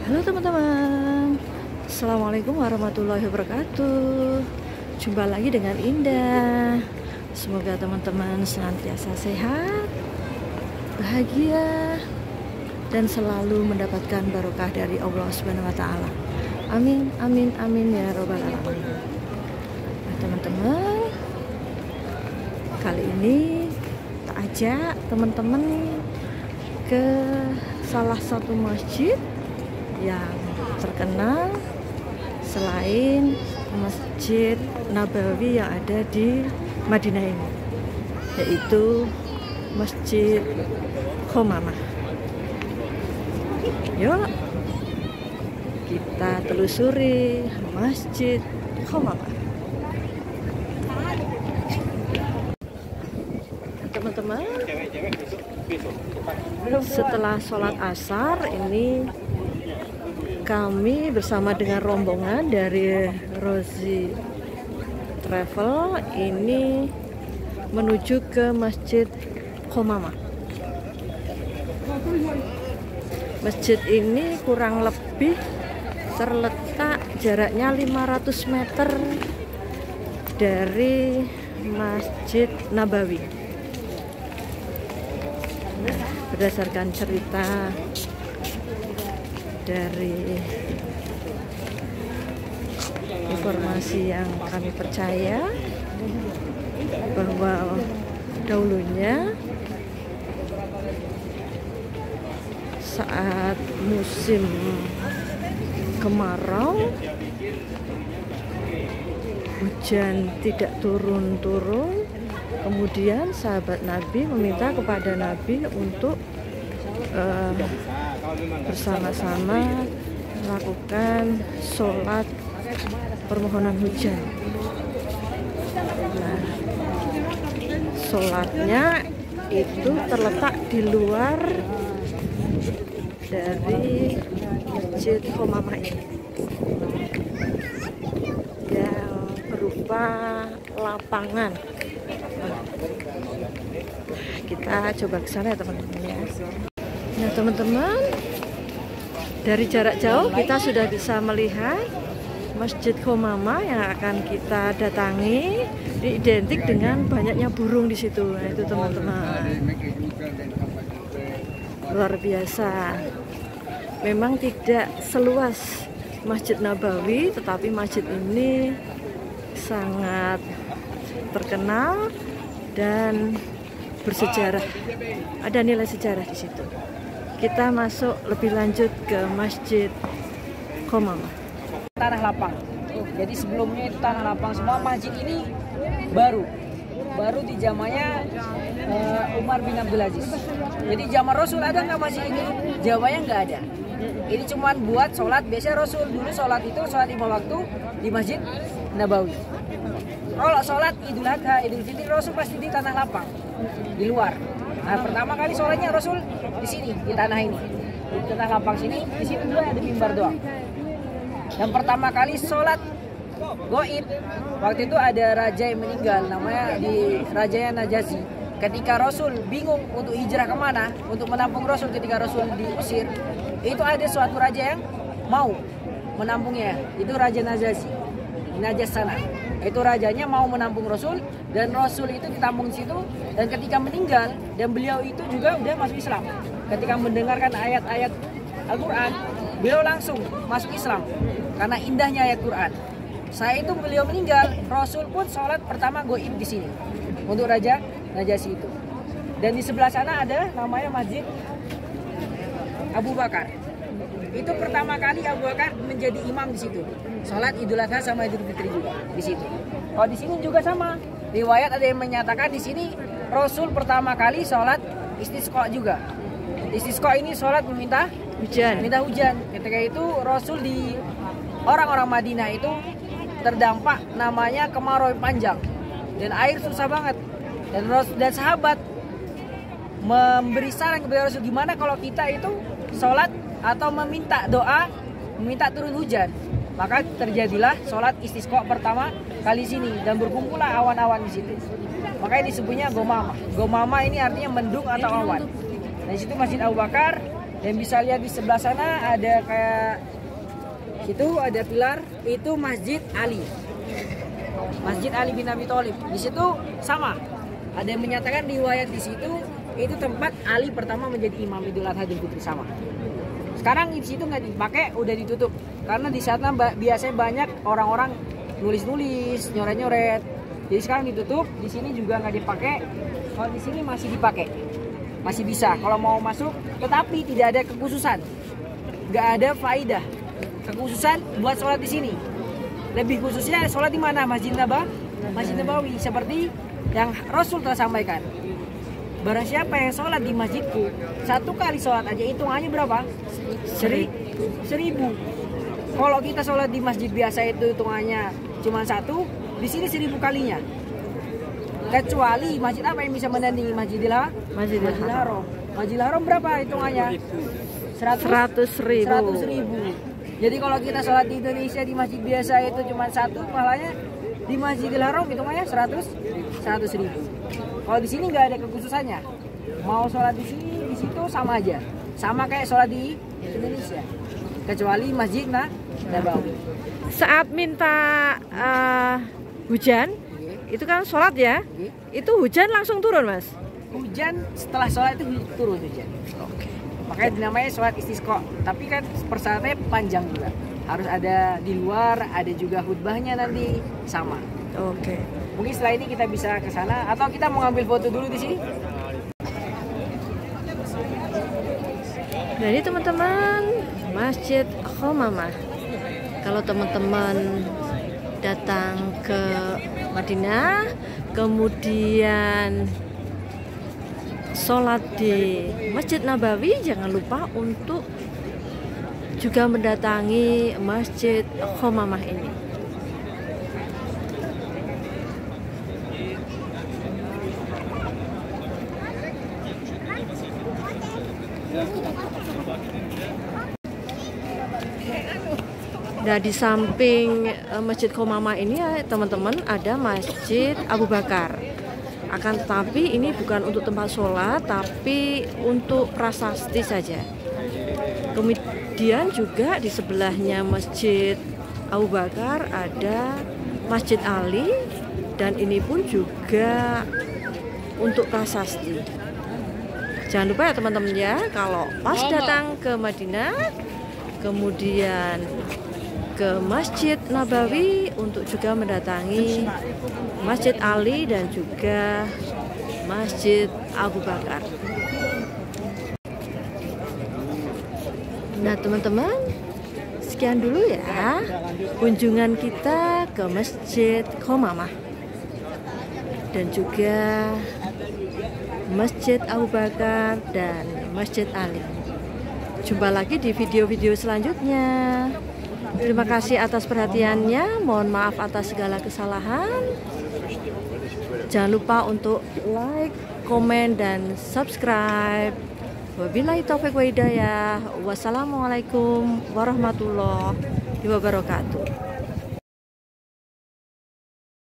Halo teman-teman, Assalamualaikum warahmatullahi wabarakatuh. Jumpa lagi dengan Indah. Semoga teman-teman senantiasa sehat, bahagia, dan selalu mendapatkan barokah dari Allah Subhanahu wa Ta'ala. Amin, amin, amin ya robbal alamin. Nah teman-teman, kali ini tak ajak teman-teman ke salah satu masjid yang terkenal selain Masjid Nabawi yang ada di Madinah ini, yaitu Masjid Qomamah. Yuk kita telusuri Masjid Qomamah. Teman-teman, setelah sholat asar ini kami bersama dengan rombongan dari Rozi Travel ini menuju ke Masjid Qomamah. Masjid ini kurang lebih terletak jaraknya 500 meter dari Masjid Nabawi. Berdasarkan cerita dari informasi yang kami percaya, bahwa dahulunya saat musim kemarau hujan tidak turun-turun, kemudian sahabat Nabi meminta kepada Nabi untuk bersama-sama melakukan sholat permohonan hujan. Nah, sholatnya itu terletak di luar dari Masjid Qomamah ini, yang berupa lapangan. Kita coba ke sana ya teman-teman ya. Nah teman-teman, dari jarak jauh kita sudah bisa melihat Masjid Qomamah yang akan kita datangi. Identik dengan banyaknya burung di situ. Nah, itu teman-teman, luar biasa. Memang tidak seluas Masjid Nabawi, tetapi masjid ini sangat terkenal dan bersejarah. Ada nilai sejarah di situ. Kita masuk lebih lanjut ke Masjid Qomamah. Tanah lapang. Jadi sebelumnya itu tanah lapang semua. Masjid ini baru di zamannya Umar bin Abdul Aziz. Jadi zaman Rasul ada nggak masjid ini? Jawabannya nggak ada. Ini cuma buat sholat. Biasanya Rasul dulu sholat itu sholat 5 waktu di Masjid Nabawi. Kalau sholat Idul Adha, Idul Fitri, Rasul pasti di tanah lapang, di luar. Nah, pertama kali sholatnya Rasul di sini, di tanah ini, di tanah lapang sini. Di sini juga ada mimbar doang. Dan pertama kali sholat goib, waktu itu ada raja yang meninggal, namanya di Rajanya Najasyi. Ketika Rasul bingung untuk hijrah kemana, untuk menampung Rasul ketika Rasul diusir, itu ada suatu raja yang mau menampungnya, itu Raja Najasyi, Najas sana. Itu rajanya mau menampung Rasul, dan Rasul itu ditampung situ. Dan ketika meninggal, dan beliau itu juga udah masuk Islam. Ketika mendengarkan ayat-ayat Al-Quran, beliau langsung masuk Islam karena indahnya ayat Quran. Saya itu beliau meninggal, Rasul pun sholat pertama goib di sini untuk Raja Najasyi itu. Dan di sebelah sana ada namanya Masjid Abu Bakar. Itu pertama kali Abu Bakar menjadi imam di situ. Sholat Idul Adha sama Idul Fitri juga di situ. Oh, di sini juga sama. Riwayat ada yang menyatakan di sini Rasul pertama kali sholat istisqa juga. Istisqa ini sholat meminta hujan. Ketika itu Rasul di orang-orang Madinah itu terdampak namanya kemarau panjang dan air susah banget. Dan sahabat memberi saran kepada Rasul, gimana kalau kita itu sholat atau meminta doa, meminta turun hujan. Maka terjadilah sholat istisqa pertama kali sini dan berkumpullah awan-awan di situ. Makanya disebutnya Qomamah. Qomamah ini artinya mendung atau awan. Di situ Masjid Abu Bakar, Dan bisa lihat di sebelah sana ada kayak situ ada pilar, itu Masjid Ali. Masjid Ali bin Abi Thalib. Di situ sama. Ada yang menyatakan riwayat di situ itu tempat Ali pertama menjadi imam Idul Adha Idul Fitri, sama. Sekarang di situ nggak dipakai, udah ditutup karena di sana biasanya banyak orang-orang nulis-nulis, nyoret-nyoret. Jadi sekarang ditutup. Di sini juga nggak dipakai. Kalau di sini masih dipakai, masih bisa kalau mau masuk, tetapi tidak ada kekhususan, nggak ada faidah kekhususan buat sholat di sini. Lebih khususnya sholat di mana? Masjid Nabawi, seperti yang Rasul telah sampaikan. Barang siapa yang sholat di masjidku, satu kali sholat aja hitungannya berapa? 1000. Kalau kita sholat di masjid biasa itu hitungannya cuma 1, di sini 1000 kalinya. Kecuali masjid apa yang bisa menandingi Masjidil Haram? Masjidil Haram berapa hitungannya? 100.000. Jadi kalau kita sholat di Indonesia di masjid biasa itu cuma 1, pahalanya di Masjidil Haram hitungannya 100.000. Kalau di sini nggak ada kekhususannya. Mau sholat di sini, di situ sama aja. Sama kayak sholat di Indonesia. Kecuali Masjid Nabawi. Saat minta hujan, itu kan sholat ya? Itu hujan langsung turun, Mas? Hujan setelah sholat itu turun hujan. Oke. Makanya dinamanya sholat istisqa. Tapi kan persyaratannya panjang juga. Harus ada di luar, ada juga khutbahnya nanti sama. Oke. Mungkin setelah ini kita bisa ke sana atau kita mau ngambil foto dulu di sini. Jadi teman-teman, Masjid Khomamah. Kalau teman-teman datang ke Madinah, kemudian sholat di Masjid Nabawi, jangan lupa untuk juga mendatangi Masjid Khomamah ini. Nah, di samping Masjid Khomamah ini ya teman-teman, ada Masjid Abu Bakar. Akan tetapi ini bukan untuk tempat sholat, tapi untuk prasasti saja. Kemudian juga di sebelahnya Masjid Abu Bakar ada Masjid Ali, dan ini pun juga untuk prasasti. Jangan lupa ya teman-teman ya, kalau pas datang ke Madinah, kemudian ke Masjid Nabawi untuk juga mendatangi Masjid Ali dan juga Masjid Abu Bakar. Nah teman-teman, sekian dulu ya kunjungan kita ke Masjid Khomamah dan juga Masjid Abu Bakar dan Masjid Ali. Jumpa lagi di video-video selanjutnya. Terima kasih atas perhatiannya. Mohon maaf atas segala kesalahan. Jangan lupa untuk like, komen, dan subscribe. Wabillahi taufiq wa hidayah. Wassalamualaikum warahmatullahi wabarakatuh.